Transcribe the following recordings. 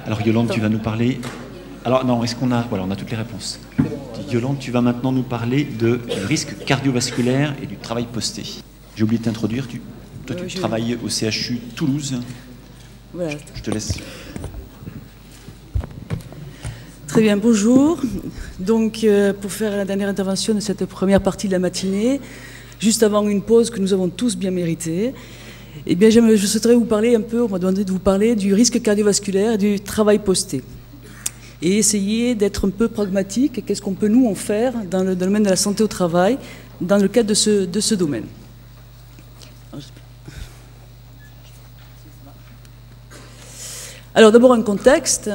Alors Yolande, tu vas nous parler... Alors non, est-ce qu'on a... Voilà, on a toutes les réponses. Yolande, tu vas maintenant nous parler du risque cardiovasculaire et du travail posté. J'ai oublié de t'introduire. Toi, tu travailles au CHU Toulouse. Voilà. Je te laisse. Très bien, bonjour. Donc, pour faire la dernière intervention de cette première partie de la matinée, juste avant une pause que nous avons tous bien méritée, eh bien, je souhaiterais vous parler un peu, on m'a demandé de vous parler du risque cardiovasculaire et du travail posté. Et essayer d'être un peu pragmatique, qu'est-ce qu'on peut nous en faire dans le domaine de la santé au travail, dans le cadre de ce domaine. Alors d'abord un contexte,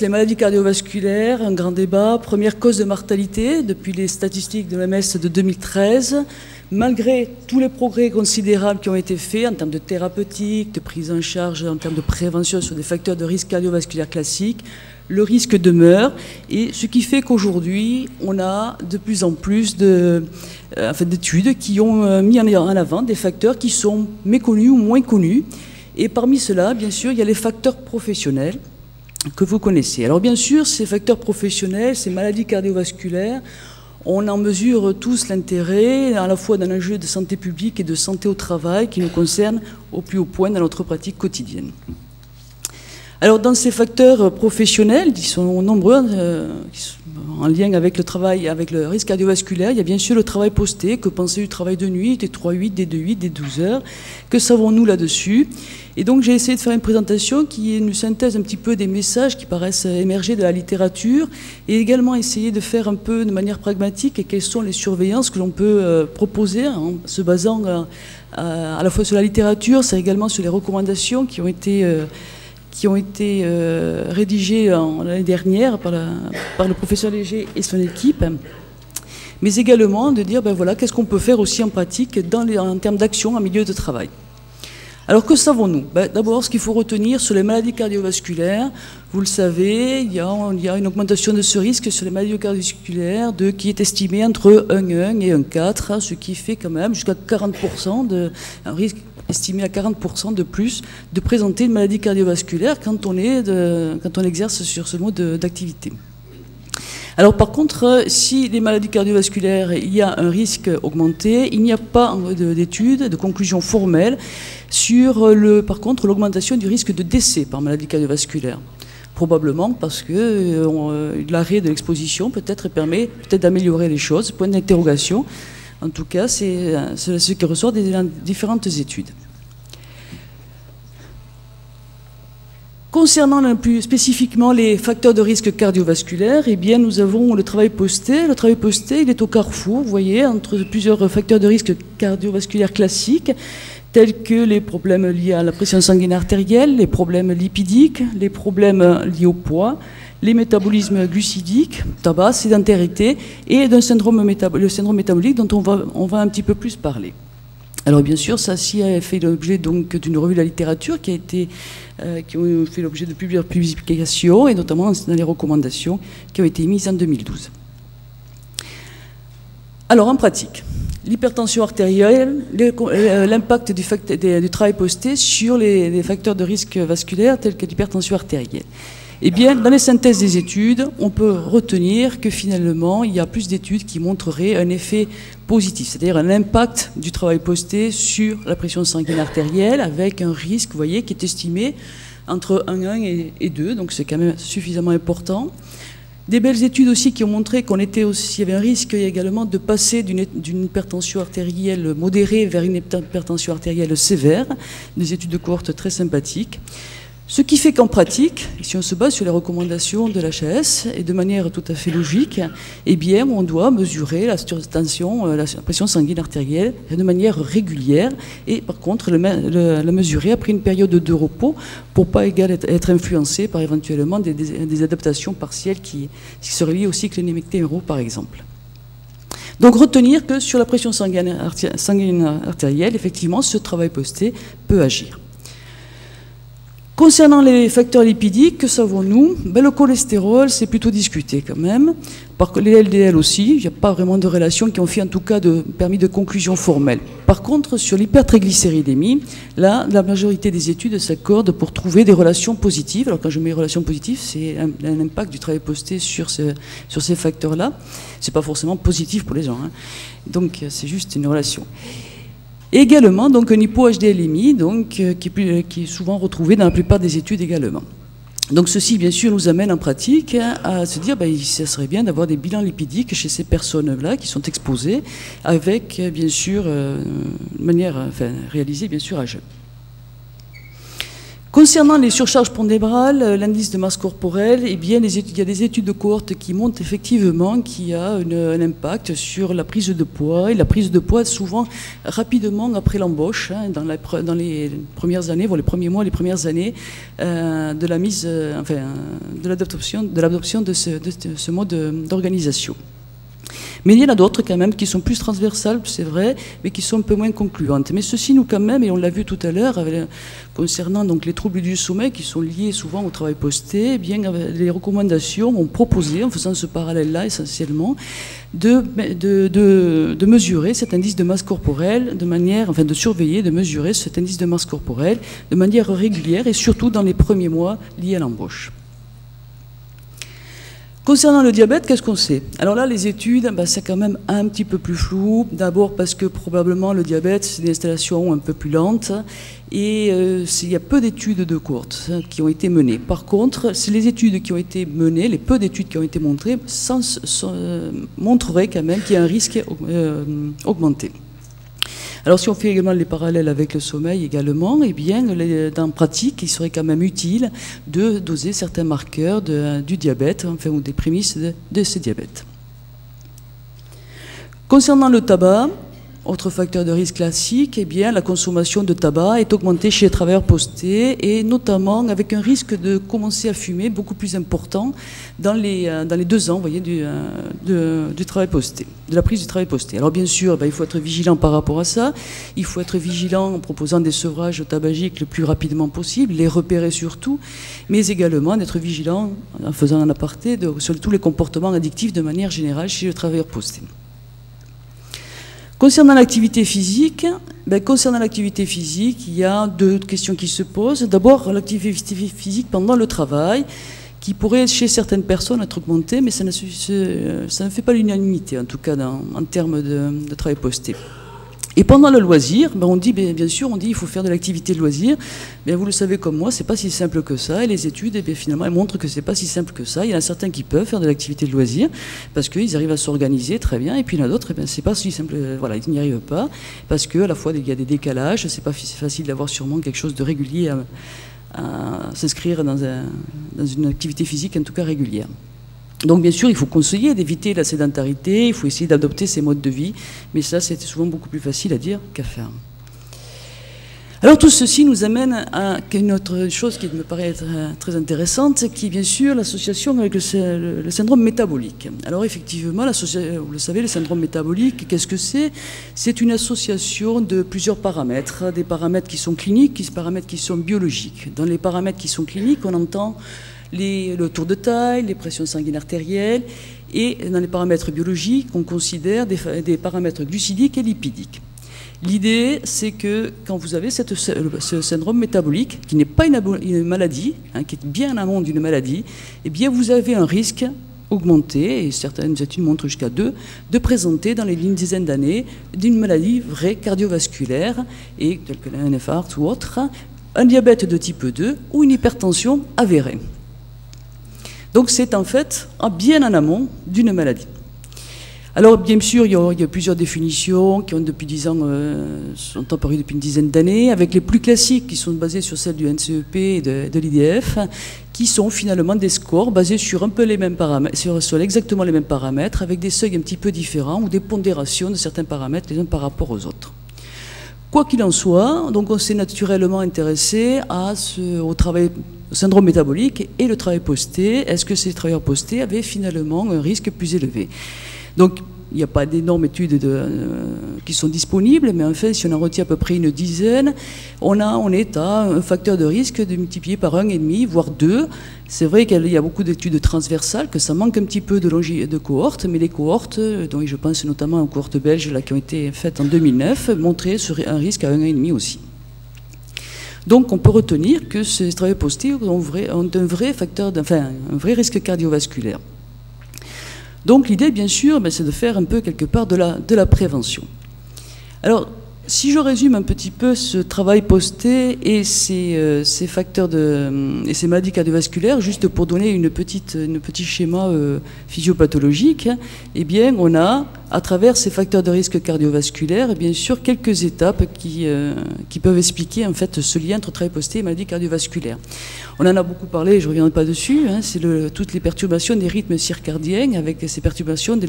les maladies cardiovasculaires, un grand débat, première cause de mortalité depuis les statistiques de l'OMS de 2013. Malgré tous les progrès considérables qui ont été faits en termes de thérapeutique, de prise en charge, en termes de prévention sur des facteurs de risque cardiovasculaire classiques, le risque demeure, et ce qui fait qu'aujourd'hui, on a de plus en plus d'études qui ont mis en avant des facteurs qui sont méconnus ou moins connus. Et parmi ceux-là, bien sûr, il y a les facteurs professionnels que vous connaissez. Alors bien sûr, ces facteurs professionnels, ces maladies cardiovasculaires, on en mesure tous l'intérêt, à la fois d'un enjeu de santé publique et de santé au travail qui nous concerne au plus haut point dans notre pratique quotidienne. Alors dans ces facteurs professionnels, qui sont nombreux, en lien avec le travail, avec le risque cardiovasculaire, il y a bien sûr le travail posté. Que penser du travail de nuit, des 3-8, des 2-8, des 12 heures? Que savons-nous là-dessus? Et donc j'ai essayé de faire une présentation qui est une synthèse un petit peu des messages qui paraissent émerger de la littérature, et également essayer de faire un peu de manière pragmatique et quelles sont les surveillances que l'on peut proposer en se basant à la fois sur la littérature, c'est également sur les recommandations qui ont été rédigées l'année dernière par le professeur Léger et son équipe, mais également de dire, ben voilà, qu'est-ce qu'on peut faire aussi en pratique en termes d'action en milieu de travail. Alors que savons-nous? D'abord, ce qu'il faut retenir sur les maladies cardiovasculaires, vous le savez, il y a une augmentation de ce risque sur les maladies cardiovasculaires qui est estimée entre 1,1 et 1,4, ce qui fait quand même jusqu'à 40%, un risque estimé à 40% de plus de présenter une maladie cardiovasculaire quand on exerce sur ce mode d'activité. Alors par contre, si les maladies cardiovasculaires, il y a un risque augmenté, il n'y a pas d'études, de conclusions formelles sur par contre l'augmentation du risque de décès par maladie cardiovasculaire. Probablement parce que l'arrêt de l'exposition peut-être permet d'améliorer les choses, point d'interrogation. En tout cas, c'est ce qui ressort des différentes études. Concernant plus spécifiquement les facteurs de risque cardiovasculaire, eh bien, nous avons le travail posté. Le travail posté, il est au carrefour, vous voyez, entre plusieurs facteurs de risque cardiovasculaire classiques, tels que les problèmes liés à la pression sanguine artérielle, les problèmes lipidiques, les problèmes liés au poids, les métabolismes glucidiques, tabac, sédentarité, et le syndrome métabolique dont on va un petit peu plus parler. Alors bien sûr, ça aussi a fait l'objet donc d'une revue de la littérature qui ont fait l'objet de plusieurs publications, et notamment dans les recommandations qui ont été émises en 2012. Alors en pratique, l'hypertension artérielle, l'impact du travail posté sur les facteurs de risque vasculaire tels que l'hypertension artérielle. Eh bien, dans les synthèses des études, on peut retenir que finalement, il y a plus d'études qui montreraient un effet positif, c'est-à-dire un impact du travail posté sur la pression sanguine artérielle, avec un risque, vous voyez, qui est estimé entre 1,1 et 2, donc c'est quand même suffisamment important. Des belles études aussi qui ont montré qu'il y avait un risque également de passer d'une hypertension artérielle modérée vers une hypertension artérielle sévère, des études de cohorte très sympathiques. Ce qui fait qu'en pratique, si on se base sur les recommandations de l'HAS, et de manière tout à fait logique, eh bien, on doit mesurer la tension, la pression sanguine artérielle de manière régulière, et par contre, la mesurer après une période de repos pour ne pas être influencé par éventuellement des adaptations partielles qui seraient liées au cycle Némecté-Héro, par exemple. Donc retenir que sur la pression sanguine artérielle, effectivement, ce travail posté peut agir. Concernant les facteurs lipidiques, que savons-nous? Le cholestérol, c'est plutôt discuté quand même. Par contre, les LDL aussi, il n'y a pas vraiment de relation qui ont fait en tout cas permis de conclusion formelle. Par contre, sur l'hypertriglycéridémie, là, la majorité des études s'accordent pour trouver des relations positives. Alors quand je mets relations positives, c'est un impact du travail posté sur ces facteurs-là. Ce n'est pas forcément positif pour les gens, hein. Donc c'est juste une relation. Également, donc, une hypo-HDLémie, donc, qui est souvent retrouvée dans la plupart des études également. Donc ceci, bien sûr, nous amène en pratique à se dire ça serait bien d'avoir des bilans lipidiques chez ces personnes-là qui sont exposées, avec, bien sûr, de manière réalisée, bien sûr, à jeun. Concernant les surcharges pondérales, l'indice de masse corporelle, eh bien, il y a des études de cohorte qui montrent effectivement qu'il y a un impact sur la prise de poids, et la prise de poids souvent rapidement après l'embauche, hein, dans les premières années, voire les premiers mois, les premières années de la mise, de l'adoption de ce mode d'organisation. Mais il y en a d'autres quand même qui sont plus transversales, c'est vrai, mais qui sont un peu moins concluantes. Mais ceci nous quand même, et on l'a vu tout à l'heure, concernant donc les troubles du sommeil qui sont liés souvent au travail posté, eh bien les recommandations ont proposé, en faisant ce parallèle-là essentiellement, de mesurer cet indice de masse corporelle de manière, de surveiller, de mesurer cet indice de masse corporelle de manière régulière et surtout dans les premiers mois liés à l'embauche. Concernant le diabète, qu'est-ce qu'on sait? Alors là, les études, c'est quand même un petit peu plus flou. D'abord parce que probablement le diabète, c'est une installation un peu plus lente et il y a peu d'études de cohorte qui ont été menées. Par contre, c'est les études qui ont été menées, les peu d'études qui ont été montrées, montreraient quand même qu'il y a un risque augmenté. Alors si on fait également les parallèles avec le sommeil également, eh bien, dans la pratique, il serait quand même utile de doser certains marqueurs du diabète, ou des prémices de ce diabète. Concernant le tabac, autre facteur de risque classique, eh bien, la consommation de tabac est augmentée chez les travailleurs postés et notamment avec un risque de commencer à fumer beaucoup plus important dans les 2 ans, vous voyez, du travail posté, de la prise du travail posté. Alors bien sûr, il faut être vigilant par rapport à ça. Il faut être vigilant en proposant des sevrages tabagiques le plus rapidement possible, les repérer surtout, mais également d'être vigilant en faisant un aparté sur tous les comportements addictifs de manière générale chez le travailleur posté. Concernant l'activité physique, il y a 2 questions qui se posent. D'abord, l'activité physique pendant le travail, qui pourrait chez certaines personnes être augmentée, mais ça ne fait pas l'unanimité, en tout cas en termes de travail posté. Et pendant le loisir, on dit, bien sûr, il faut faire de l'activité de loisir. Bien, vous le savez comme moi, c'est pas si simple que ça. Et les études, finalement, elles montrent que c'est pas si simple que ça. Il y en a certains qui peuvent faire de l'activité de loisir parce qu'ils arrivent à s'organiser très bien. Et puis il y en a d'autres, c'est pas si simple. Voilà, ils n'y arrivent pas parce que à la fois il y a des décalages. C'est pas facile d'avoir sûrement quelque chose de régulier à s'inscrire dans une activité physique, en tout cas régulière. Donc bien sûr, il faut conseiller d'éviter la sédentarité, il faut essayer d'adopter ces modes de vie, mais ça c'est souvent beaucoup plus facile à dire qu'à faire. Alors tout ceci nous amène à une autre chose qui me paraît être très intéressante, qui est bien sûr l'association avec le syndrome métabolique. Alors effectivement, vous le savez, le syndrome métabolique, qu'est-ce que c'est? C'est une association de plusieurs paramètres, des paramètres qui sont cliniques, des paramètres qui sont biologiques. Dans les paramètres qui sont cliniques, on entend le tour de taille, les pressions sanguines artérielles, et dans les paramètres biologiques, on considère des paramètres glucidiques et lipidiques. L'idée, c'est que quand vous avez ce syndrome métabolique, qui n'est pas une maladie, qui est bien en amont d'une maladie, eh bien vous avez un risque augmenté, et certaines études montrent jusqu'à 2, de présenter dans les une dizaine d'années d'une maladie vraie cardiovasculaire, et telle que un infarctus ou autre, un diabète de type 2 ou une hypertension avérée. Donc c'est en fait bien en amont d'une maladie. Alors bien sûr, il y a plusieurs définitions qui ont depuis 10 ans, sont apparues depuis une dizaine d'années, avec les plus classiques qui sont basées sur celles du NCEP et de l'IDF, qui sont finalement des scores basés sur un peu les mêmes paramètres, sur exactement les mêmes paramètres, avec des seuils un petit peu différents ou des pondérations de certains paramètres les uns par rapport aux autres. Quoi qu'il en soit, donc on s'est naturellement intéressé au syndrome métabolique et le travail posté. Est-ce que ces travailleurs postés avaient finalement un risque plus élevé? Donc, il n'y a pas d'énormes études qui sont disponibles, mais en fait, si on en retient à peu près une dizaine, on est à un facteur de risque de multiplier par 1,5, voire 2. C'est vrai qu'il y a beaucoup d'études transversales, que ça manque un petit peu de cohortes, mais les cohortes, dont je pense notamment aux cohortes belges là, qui ont été faites en 2009, montraient un risque à 1,5 aussi. Donc on peut retenir que ces travailleurs postés ont un vrai facteur, un vrai risque cardiovasculaire. Donc l'idée, bien sûr, c'est de faire un peu quelque part de la prévention. Alors, si je résume un petit peu ce travail posté et ces facteurs et ces maladies cardiovasculaires, juste pour donner un petit schéma physiopathologique, eh bien, on a, à travers ces facteurs de risque cardiovasculaire, bien sûr, quelques étapes qui peuvent expliquer en fait ce lien entre travail posté et maladies cardiovasculaires. On en a beaucoup parlé, je ne reviendrai pas dessus, c'est toutes les perturbations des rythmes circadiens, avec ces perturbations de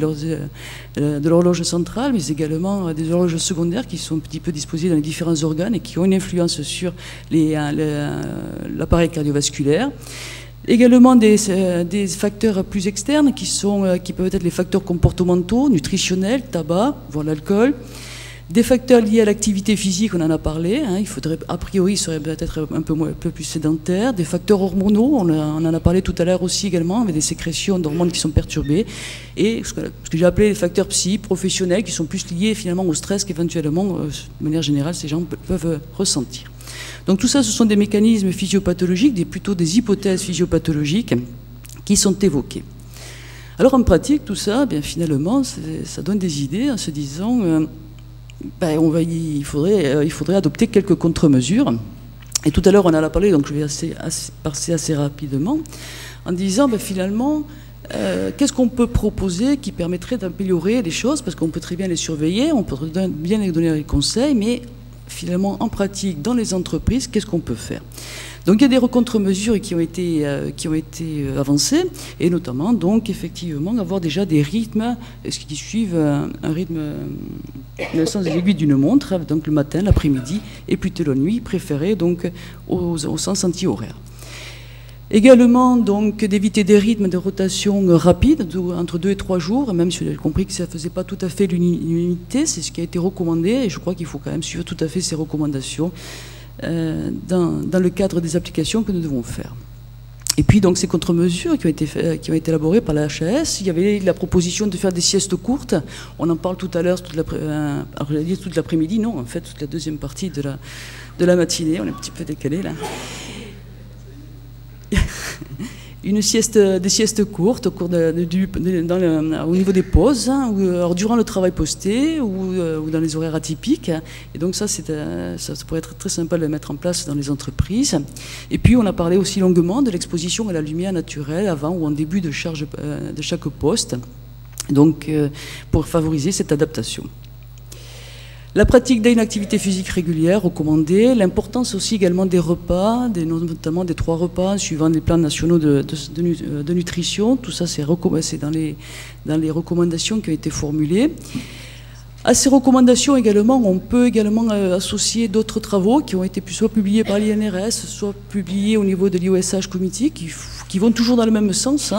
l'horloge centrale, mais également des horloges secondaires qui sont un petit peu disposées dans les différents organes et qui ont une influence sur l'appareil cardiovasculaire. Également des facteurs plus externes qui peuvent être les facteurs comportementaux, nutritionnels, tabac, voire l'alcool. Des facteurs liés à l'activité physique, on en a parlé, il faudrait, a priori, il serait peut-être un peu plus sédentaire. Des facteurs hormonaux, on en a parlé tout à l'heure aussi également, avec des sécrétions d'hormones qui sont perturbées. Et ce que j'ai appelé les facteurs professionnels, qui sont plus liés finalement au stress qu'éventuellement, de manière générale, ces gens peuvent ressentir. Donc tout ça, ce sont des mécanismes physiopathologiques, plutôt des hypothèses physiopathologiques qui sont évoquées. Alors en pratique, tout ça, finalement, ça donne des idées en se disant... il faudrait adopter quelques contre-mesures. Et tout à l'heure, on en a parlé, donc je vais passer assez rapidement, en disant finalement, qu'est-ce qu'on peut proposer qui permettrait d'améliorer les choses, parce qu'on peut très bien les surveiller, on peut bien les donner des conseils, mais finalement, en pratique, dans les entreprises, qu'est-ce qu'on peut faire ? Donc il y a des contre-mesures qui ont été avancées, et notamment, donc, effectivement, avoir déjà des rythmes qui suivent un rythme dans le sens des aiguilles d'une montre, donc le matin, l'après-midi, et plutôt la nuit, préféré donc au sens anti-horaire. Également, donc, d'éviter des rythmes de rotation rapides, entre 2 et 3 jours, même si j'ai compris que ça ne faisait pas tout à fait l'unité, c'est ce qui a été recommandé, et je crois qu'il faut quand même suivre tout à fait ces recommandations dans le cadre des applications que nous devons faire. Et puis, donc, ces contre-mesures qui ont été élaborées par la HAS, il y avait la proposition de faire des siestes courtes. On en parle tout à l'heure, alors j'allais dire toute l'après-midi, non, en fait, toute la deuxième partie de la matinée, on est un petit peu décalé là. Des siestes courtes au niveau des pauses, ou durant le travail posté ou dans les horaires atypiques. Et donc ça pourrait être très sympa de le mettre en place dans les entreprises. Et puis on a parlé aussi longuement de l'exposition à la lumière naturelle avant ou en début de charge de chaque poste, donc pour favoriser cette adaptation. La pratique d'une activité physique régulière recommandée, l'importance aussi également des repas, notamment des 3 repas suivant les plans nationaux de nutrition. Tout ça, c'est dans les recommandations qui ont été formulées. À ces recommandations également, on peut également associer d'autres travaux qui ont été soit publiés par l'INRS, soit publiés au niveau de l'IOSH Committee, qui vont toujours dans le même sens.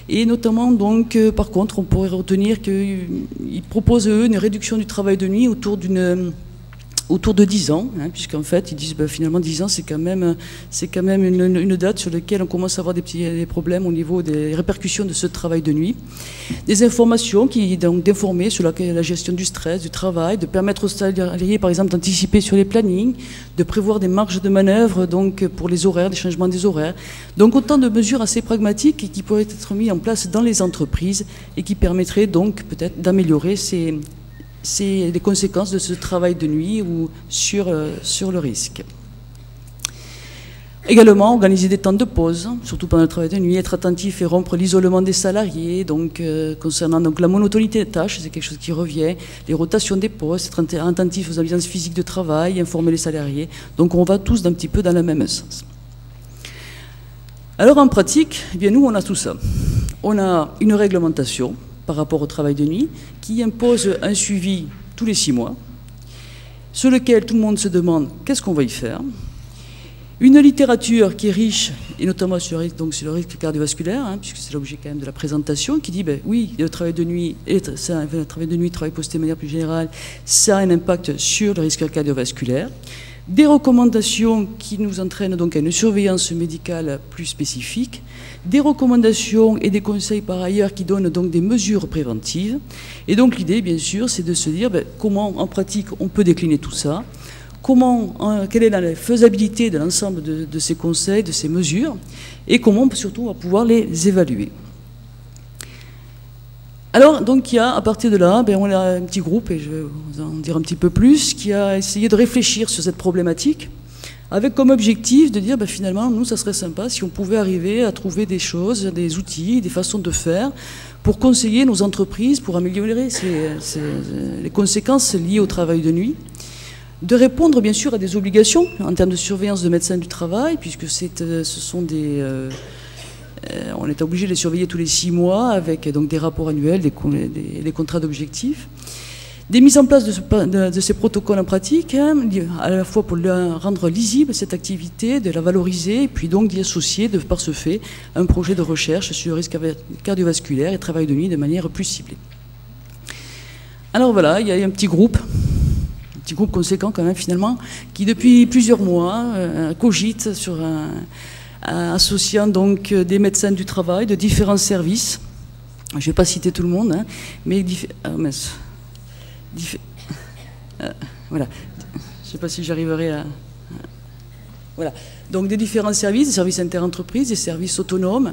Et notamment, donc, par contre, on pourrait retenir qu'ils proposent, eux, une réduction du travail de nuit autour de 10 ans, puisqu'en fait, ils disent finalement 10 ans, c'est quand même une date sur laquelle on commence à avoir des problèmes au niveau des répercussions de ce travail de nuit. Des informations d'informer sur la gestion du stress, du travail, de permettre aux salariés, par exemple, d'anticiper sur les plannings, de prévoir des marges de manœuvre donc, pour les horaires, des changements des horaires. Donc autant de mesures assez pragmatiques qui pourraient être mises en place dans les entreprises et qui permettraient donc peut-être d'améliorer les conséquences de ce travail de nuit ou sur le risque. Également, organiser des temps de pause, surtout pendant le travail de nuit, être attentif et rompre l'isolement des salariés. Donc, concernant donc, la monotonité des tâches, c'est quelque chose qui revient, les rotations des postes, être attentif aux ambiances physiques de travail, informer les salariés. Donc, on va tous d'un petit peu dans le même sens. Alors, en pratique, eh bien, nous, on a tout ça. On a une réglementation par rapport au travail de nuit, qui impose un suivi tous les 6 mois, sur lequel tout le monde se demande qu'est-ce qu'on va y faire. Une littérature qui est riche, et notamment sur le risque cardiovasculaire, hein, puisque c'est l'objet quand même de la présentation, qui dit, ben, oui, le travail de nuit, le travail posté de manière plus générale, ça a un impact sur le risque cardiovasculaire. Des recommandations qui nous entraînent donc à une surveillance médicale plus spécifique, des recommandations et des conseils par ailleurs qui donnent donc des mesures préventives. Et donc l'idée, bien sûr, c'est de se dire ben, comment en pratique on peut décliner tout ça, quelle est la faisabilité de l'ensemble de ces conseils, de ces mesures, et comment surtout on va pouvoir les évaluer. Alors, donc, il y a, à partir de là, ben, on a un petit groupe, et je vais vous en dire un petit peu plus, qui a essayé de réfléchir sur cette problématique, avec comme objectif de dire, ben, finalement, nous, ça serait sympa si on pouvait arriver à trouver des choses, des outils, des façons de faire, pour conseiller nos entreprises, pour améliorer les conséquences liées au travail de nuit, de répondre, bien sûr, à des obligations en termes de surveillance de médecins du travail, puisque ce sont des... on est obligé de les surveiller tous les 6 mois avec donc, des rapports annuels, des contrats d'objectifs. Des mises en place de ces protocoles en pratique, hein, à la fois pour rendre lisible cette activité, de la valoriser, et puis donc d'y associer, par ce fait, un projet de recherche sur le risque cardiovasculaire et travail de nuit de manière plus ciblée. Alors voilà, il y a un petit groupe conséquent quand même finalement, qui depuis plusieurs mois cogite sur associant donc des médecins du travail de différents services. Je ne vais pas citer tout le monde, hein, mais voilà. Je ne sais pas si j'arriverai à... Voilà. Donc des différents services, des services interentreprises, des services autonomes,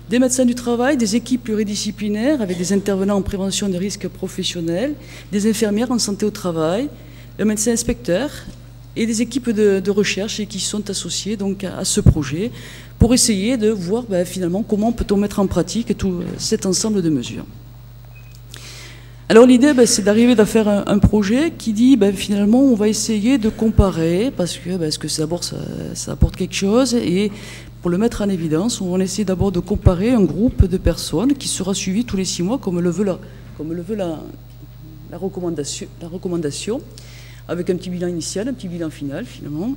des médecins du travail, des équipes pluridisciplinaires avec des intervenants en prévention des risques professionnels, des infirmières en santé au travail, le médecin inspecteur et des équipes de recherche et qui sont associées donc à ce projet pour essayer de voir ben, finalement comment peut-on mettre en pratique tout cet ensemble de mesures. Alors l'idée, ben, c'est d'arriver à faire un projet qui dit ben, finalement on va essayer de comparer parce que ça apporte quelque chose et pour le mettre en évidence, on va essayer d'abord de comparer un groupe de personnes qui sera suivi tous les 6 mois comme le veut la recommandation, avec un petit bilan initial, un petit bilan final finalement.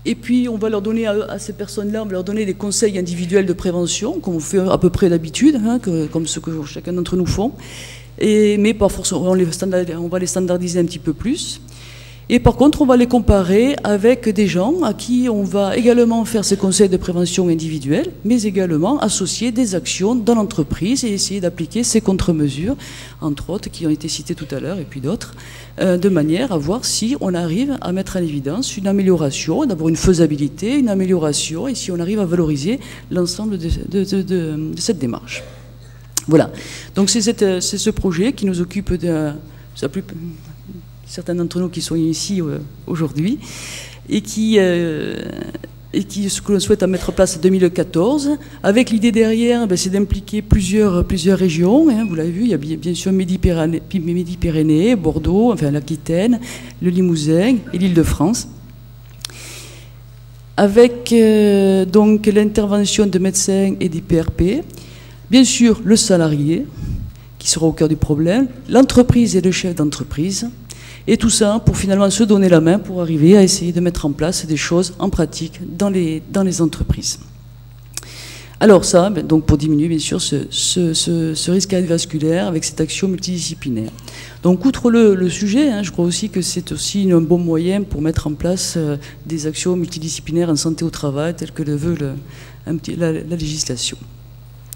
Et puis on va leur donner à ces personnes-là, on va leur donner des conseils individuels de prévention, comme on fait à peu près d'habitude, hein, comme ce que chacun d'entre nous font. Mais pas forcément, on va les standardiser un petit peu plus. Et par contre, on va les comparer avec des gens à qui on va également faire ces conseils de prévention individuels, mais également associer des actions dans l'entreprise et essayer d'appliquer ces contre-mesures, entre autres qui ont été citées tout à l'heure et puis d'autres, de manière à voir si on arrive à mettre en évidence une amélioration, d'abord une faisabilité, une amélioration, et si on arrive à valoriser l'ensemble de cette démarche. Voilà. Donc c'est ce projet qui nous occupe certains d'entre nous qui sont ici aujourd'hui, et ce que l'on souhaite à mettre en place en 2014, avec l'idée derrière, ben, c'est d'impliquer plusieurs régions, hein, vous l'avez vu, il y a bien sûr Midi-Pyrénées, Bordeaux, enfin l'Aquitaine, le Limousin et l'Île-de-France, avec donc l'intervention de médecins et d'IPRP, bien sûr le salarié, qui sera au cœur du problème, l'entreprise et le chef d'entreprise, et tout ça pour finalement se donner la main pour arriver à essayer de mettre en place des choses en pratique dans les entreprises. Alors ça, donc pour diminuer bien sûr ce risque cardiovasculaire avec cette action multidisciplinaire. Donc outre le sujet, hein, je crois aussi que c'est aussi un bon moyen pour mettre en place des actions multidisciplinaires en santé au travail, telles que le veut la législation.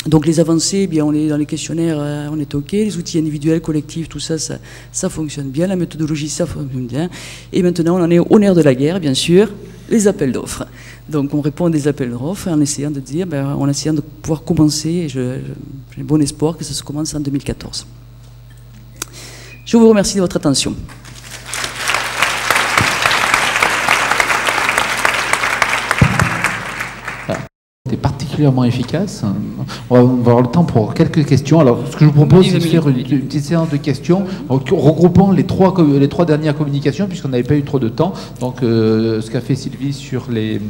Donc les avancées, eh bien, on est dans les questionnaires, on est OK, les outils individuels, collectifs, tout ça, ça fonctionne bien, la méthodologie, ça fonctionne bien. Et maintenant, on en est au nerf de la guerre, bien sûr, les appels d'offres. Donc on répond à des appels d'offres en essayant de dire, en essayant de pouvoir commencer, et j'ai bon espoir que ça se commence en 2014. Je vous remercie de votre attention. Particulièrement efficace. On va avoir le temps pour quelques questions. Alors, ce que je vous propose, c'est de faire une petite séance de questions, regroupant les trois dernières communications, puisqu'on n'avait pas eu trop de temps. Donc, ce qu'a fait Sylvie sur les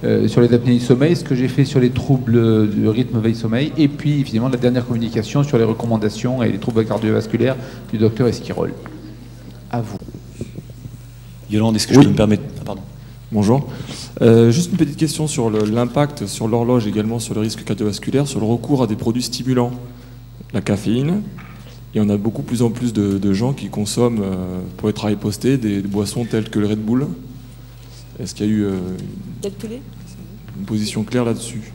apnées du sommeil, ce que j'ai fait sur les troubles du rythme veille-sommeil, et puis, évidemment, la dernière communication sur les recommandations et les troubles cardiovasculaires du docteur Esquirol. À vous. Yolande, est-ce que je peux me permettre... Ah, pardon. Bonjour. Juste une petite question sur l'impact sur l'horloge, également sur le risque cardiovasculaire, sur le recours à des produits stimulants, la caféine. Et on a plus en plus de gens qui consomment, pour les travails postés, des boissons telles que le Red Bull. Est-ce qu'il y a eu une position claire là-dessus?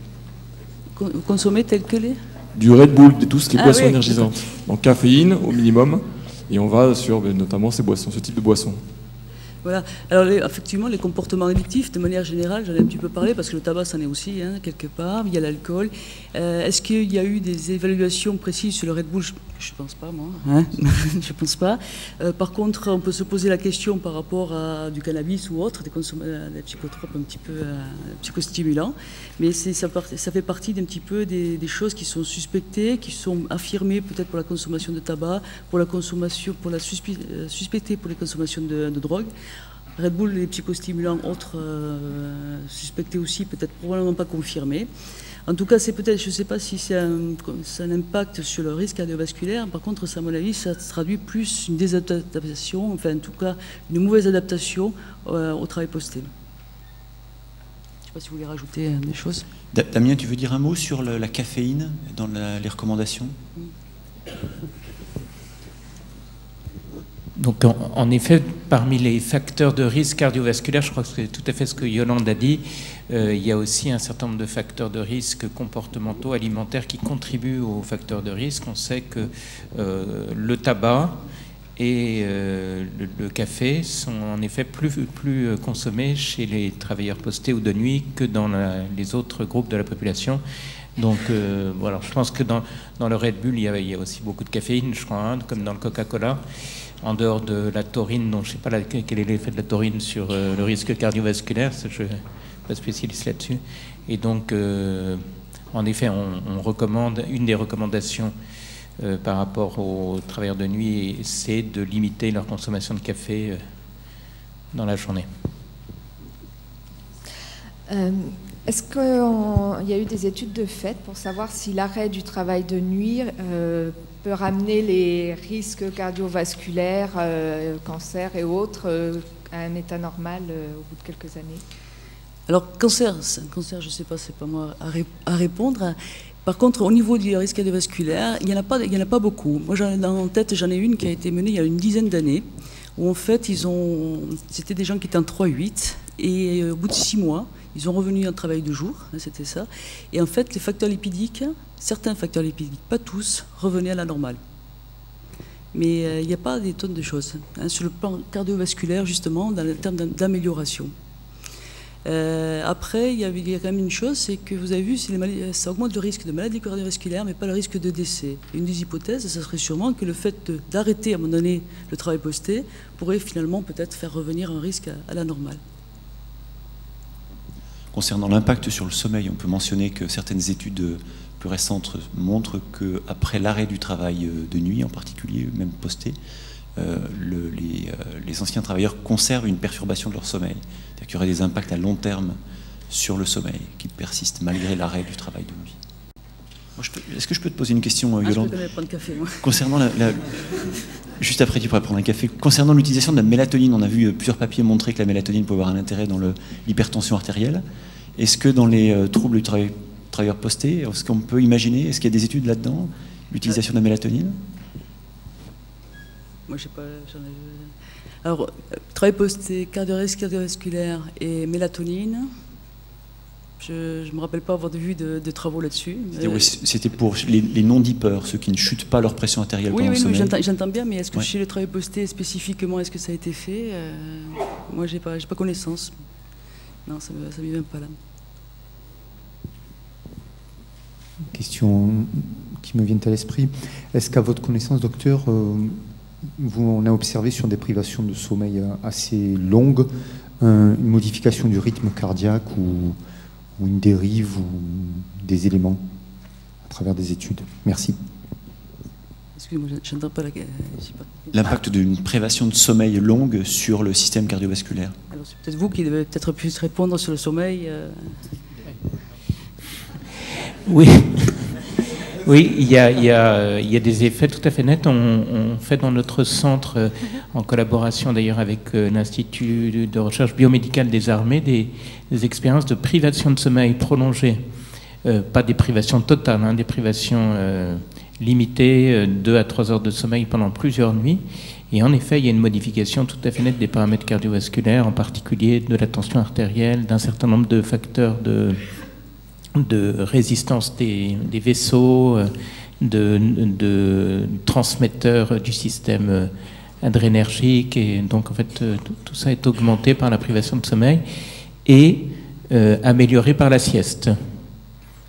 Consommer tel que les Du Red Bull, de tout ce qui est boissons énergisantes. Donc caféine au minimum, et on va sur notamment ces boissons, ce type de boissons. Voilà. Alors effectivement, les comportements addictifs, de manière générale, j'en ai un petit peu parlé, parce que le tabac, c'en est aussi, hein, quelque part. Il y a l'alcool. Est-ce qu'il y a eu des évaluations précises sur le Red Bull? Je ne pense pas, moi. Hein. Je ne pense pas. Par contre, on peut se poser la question par rapport à du cannabis ou autre, des psychotropes un petit peu psychostimulants. Mais ça fait partie d'un petit peu des choses qui sont suspectées, qui sont affirmées peut-être pour la consommation de tabac, suspectées pour les consommations de drogue. Red Bull, les psychostimulants, autres suspectés aussi, peut-être probablement pas confirmés. En tout cas, c'est peut-être, je ne sais pas si c'est un impact sur le risque cardiovasculaire. Par contre, à mon avis, ça traduit plus une désadaptation, enfin en tout cas une mauvaise adaptation au travail posté. Je ne sais pas si vous voulez rajouter des choses. Damien, tu veux dire un mot sur la caféine dans les recommandations? Donc, en effet, parmi les facteurs de risque cardiovasculaire, je crois que c'est tout à fait ce que Yolande a dit, il y a aussi un certain nombre de facteurs de risque comportementaux, alimentaires qui contribuent aux facteurs de risque. On sait que le tabac et le café sont en effet plus consommés chez les travailleurs postés ou de nuit que dans les autres groupes de la population. Donc voilà, je pense que dans le Red Bull, il y a aussi beaucoup de caféine, je crois, hein, comme dans le Coca-Cola. En dehors de la taurine, dont je ne sais pas quel est l'effet de la taurine sur le risque cardiovasculaire, je ne suis pas spécialiste là-dessus. Et donc, en effet, on recommande, une des recommandations par rapport aux travailleurs de nuit, c'est de limiter leur consommation de café dans la journée. Est-ce qu'il y a eu des études de fait pour savoir si l'arrêt du travail de nuit peut ramener les risques cardiovasculaires, cancer et autres, à un état normal au bout de quelques années? Alors, cancer, je ne sais pas, c'est pas moi à répondre. Par contre, au niveau du risque cardiovasculaire, il n'y en a pas beaucoup. Moi, en tête, j'en ai une qui a été menée il y a une dizaine d'années, où en fait, c'était des gens qui étaient en 3-8, et au bout de 6 mois, ils ont revenu en travail de jour, c'était ça. Et en fait, les facteurs lipidiques, certains facteurs lipidiques, pas tous, revenaient à la normale. Mais il n'y a pas des tonnes de choses. Hein, sur le plan cardiovasculaire, justement, dans le terme d'amélioration. Après, il y a quand même une chose, c'est que vous avez vu, ça augmente le risque de maladie cardiovasculaire, mais pas le risque de décès. Une des hypothèses, ça serait sûrement que le fait d'arrêter à un moment donné le travail posté pourrait finalement peut-être faire revenir un risque à la normale. Concernant l'impact sur le sommeil, on peut mentionner que certaines études plus récentes montrent qu'après l'arrêt du travail de nuit, en particulier, même posté, les anciens travailleurs conservent une perturbation de leur sommeil. C'est-à-dire qu'il y aurait des impacts à long terme sur le sommeil qui persistent malgré l'arrêt du travail de nuit. Est-ce que je peux te poser une question, Yolande? Je peux prendre café, moi. Concernant juste après, tu pourrais prendre un café. Concernant l'utilisation de la mélatonine, on a vu plusieurs papiers montrer que la mélatonine pouvait avoir un intérêt dans l'hypertension artérielle. Est-ce que dans les troubles du travailleur posté, est-ce qu'on peut imaginer, est-ce qu'il y a des études là-dedans, l'utilisation de la mélatonine? Moi, je sais pas. Alors, travail posté, risque cardiovasculaire et mélatonine. Je ne me rappelle pas avoir vu de travaux là-dessus. C'était pour les non-dippers, ceux qui ne chutent pas leur pression artérielle pendant le sommeil. Oui, j'entends bien, mais est-ce que chez le travail posté spécifiquement, est-ce que ça a été fait? Moi, j'ai pas connaissance. Non, ça ne me vient pas là. Question qui me vient à l'esprit. Est-ce qu'à votre connaissance, docteur, on a observé sur des privations de sommeil assez longues une modification du rythme cardiaque ou une dérive ou des éléments à travers des études? Merci. Excusez-moi, je n'entends pas la... L'impact d'une privation de sommeil longue sur le système cardiovasculaire. Alors c'est peut-être vous qui devez peut-être plus répondre sur le sommeil. Oui. Oui, il y a des effets tout à fait nets. On fait dans notre centre, en collaboration d'ailleurs avec l'Institut de recherche biomédicale des armées, des expériences de privation de sommeil prolongée. Pas des privations totales, hein, des privations limitées, 2 à 3 heures de sommeil pendant plusieurs nuits. Et en effet, il y a une modification tout à fait nette des paramètres cardiovasculaires, en particulier de la tension artérielle, d'un certain nombre de facteurs de résistance des vaisseaux, de transmetteurs du système adrénergique. Et donc, en fait, tout ça est augmenté par la privation de sommeil et amélioré par la sieste.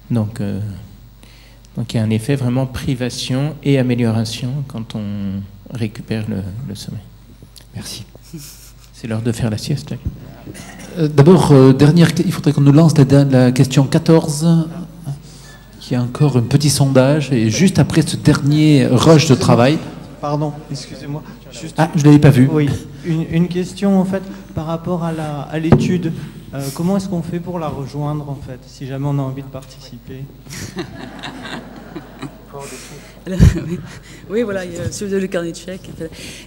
Donc, il y a un effet vraiment privation et amélioration quand on récupère le sommeil. Merci. C'est l'heure de faire la sieste. D'abord, il faudrait qu'on nous lance la question 14, qui est encore un petit sondage, et juste après ce dernier rush de travail. Pardon, excusez-moi. Ah, je ne l'avais pas vu. Oui, une question en fait par rapport à l'étude. Comment est-ce qu'on fait pour la rejoindre en fait, si jamais on a envie de participer? Oui, voilà, il y a le carnet de chèques.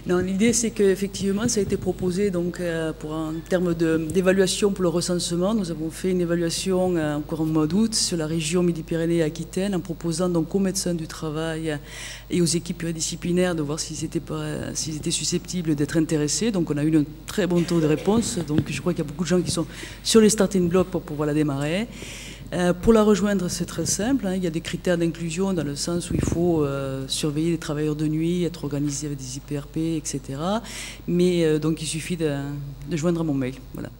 L'idée, c'est qu'effectivement, ça a été proposé donc, en termes d'évaluation pour le recensement. Nous avons fait une évaluation encore en mois d'août sur la région Midi-Pyrénées et Aquitaine, en proposant donc aux médecins du travail et aux équipes pluridisciplinaires de voir s'ils étaient susceptibles d'être intéressés. Donc on a eu un très bon taux de réponse. Donc je crois qu'il y a beaucoup de gens qui sont sur les starting blocks pour pouvoir la démarrer. Pour la rejoindre, c'est très simple, hein. Il y a des critères d'inclusion dans le sens où il faut surveiller les travailleurs de nuit, être organisé avec des IPRP, etc. Mais donc il suffit de joindre mon mail. Voilà.